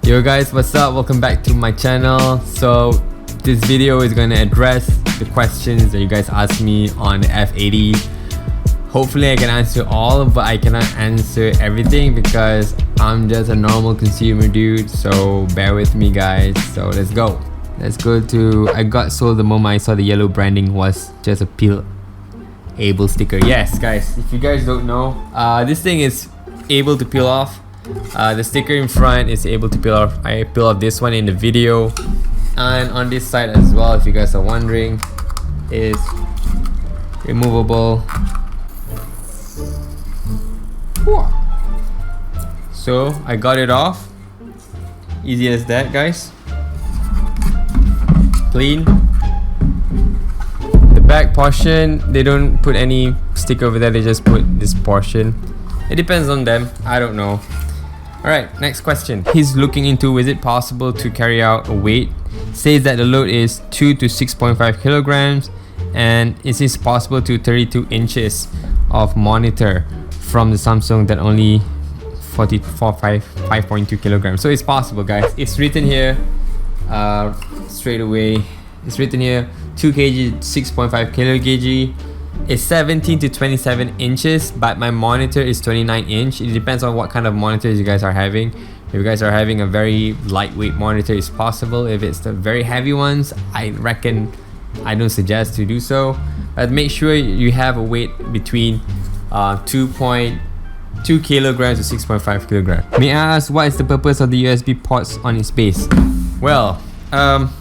Yo guys, what's up? Welcome back to my channel. So this video is going to address the questions that you guys asked me on the F80. Hopefully I can answer all, but I cannot answer everything because I'm just a normal consumer dude, so bear with me guys. So let's go to I got sold the moment I saw the yellow branding was just a peel able sticker. Yes guys, if you guys don't know, this thing is able to peel off. The sticker in front is able to peel off. I peel off this one in the video, and on this side as well, if you guys are wondering, is removable. So I got it off, easy as that guys. Clean. The back portion, they don't put any sticker over there, they just put this portion. It depends on them, I don't know. Alright, next question. He's looking into, is it possible to carry out a weight? Says that the load is 2 to 6.5 kilograms, and is it possible to 32 inches of monitor from the Samsung that only 5.2 kilograms. So it's possible guys. It's written here straight away. It's written here 2 kg 6.5 kg. It's 17 to 27 inches, but my monitor is 29 inch. It depends on what kind of monitors you guys are having. If you guys are having a very lightweight monitor, it's possible. If it's the very heavy ones, I reckon I don't suggest to do so. But make sure you have a weight between 2.2 kilograms to 6.5 kilograms. May I ask, what is the purpose of the USB ports on its base? Well,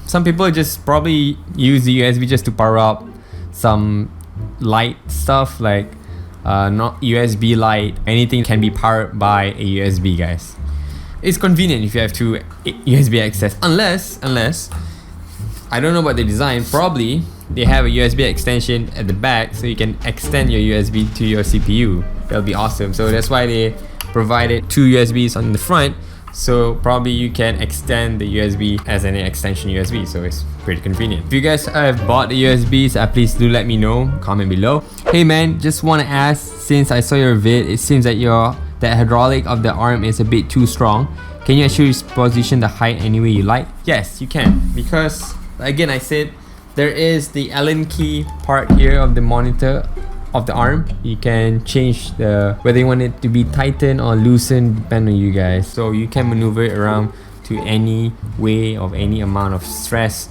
some people just probably use the USB just to power up some light stuff, like not USB light. Anything can be powered by a USB guys. It's convenient if you have two USB access, unless I don't know about the design. Probably they have a USB extension at the back, so you can extend your USB to your CPU. That'll be awesome. So that's why they provided two USBs on the front, so probably you can extend the USB as an extension USB, so it's pretty convenient. If you guys have bought the USBs, please do let me know, comment below. Hey man, just want to ask, since I saw your vid, it seems that the hydraulic of the arm is a bit too strong. Can you actually position the height any way you like? Yes, you can, because again I said there is the Allen key part here of the monitor of the arm. You can change whether you want it to be tightened or loosened, depending on you guys. So you can maneuver it around to any way of any amount of stress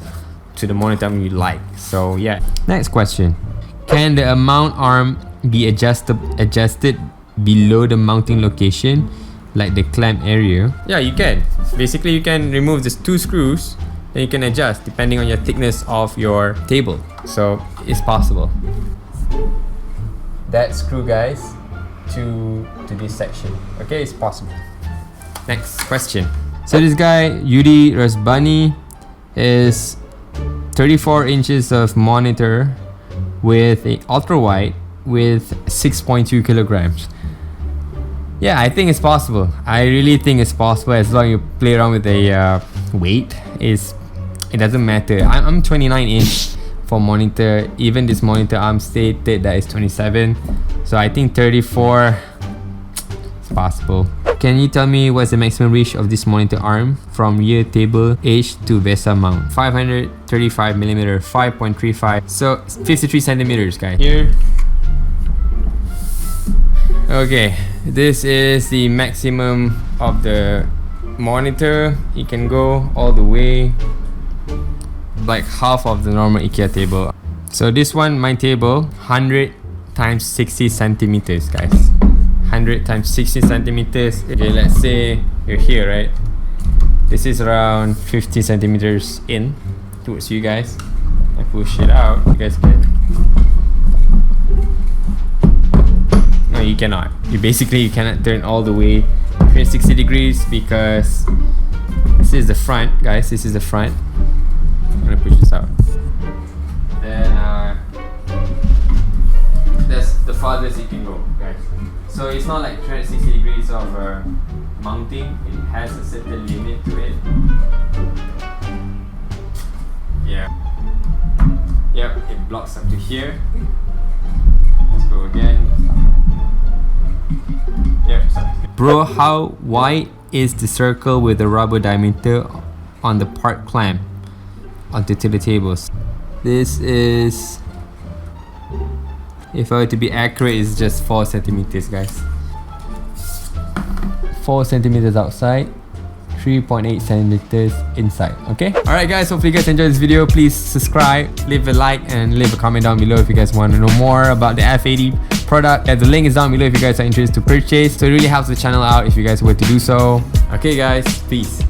to the monitor you like. So yeah. Next question. Can the mount arm be adjusted below the mounting location, like the clamp area? Yeah, you can. Basically you can remove these two screws, and you can adjust depending on your thickness of your table. So it's possible. That screw guys to this section. Okay, it's possible. Next question. So this guy Yudi Rasbani is 34 inches of monitor with a ultrawide with 6.2 kilograms. Yeah, I think it's possible. I really think it's possible, as long as you play around with the weight. It doesn't matter. I'm 29 inch for monitor. Even this monitor arm stated that it's 27, so I think 34 is possible. Can you tell me what's the maximum reach of this monitor arm from rear table edge to VESA mount? 535mm, 5.35, so 53 centimeters guys. Here. Okay, this is the maximum of the monitor. You can go all the way like half of the normal IKEA table. So this one, my table, 100 times 60 centimeters guys. 100 times 60 centimeters. Okay, let's say you're here, right? This is around 50 centimeters in towards you guys. I push it out, you guys can. No, you cannot. You cannot turn all the way 360 degrees, because this is the front guys. This is the front. I'm gonna push this out. Then that's the farthest you can go, guys. So it's not like 360 degrees of mounting. It has a certain limit to it. Yeah. Yep, it blocks up to here. Let's go again. Yep. Bro, how wide is the circle with the rubber diameter on the part clamp onto utility tables. This is, if I were to be accurate, it's just 4 centimeters, guys. 4 centimeters outside, 3.8 centimeters inside. Okay, alright guys, hopefully you guys enjoyed this video. Please subscribe, leave a like, and leave a comment down below if you guys want to know more about the F80 product. The link is down below if you guys are interested to purchase, so it really helps the channel out if you guys were to do so. Okay guys, peace.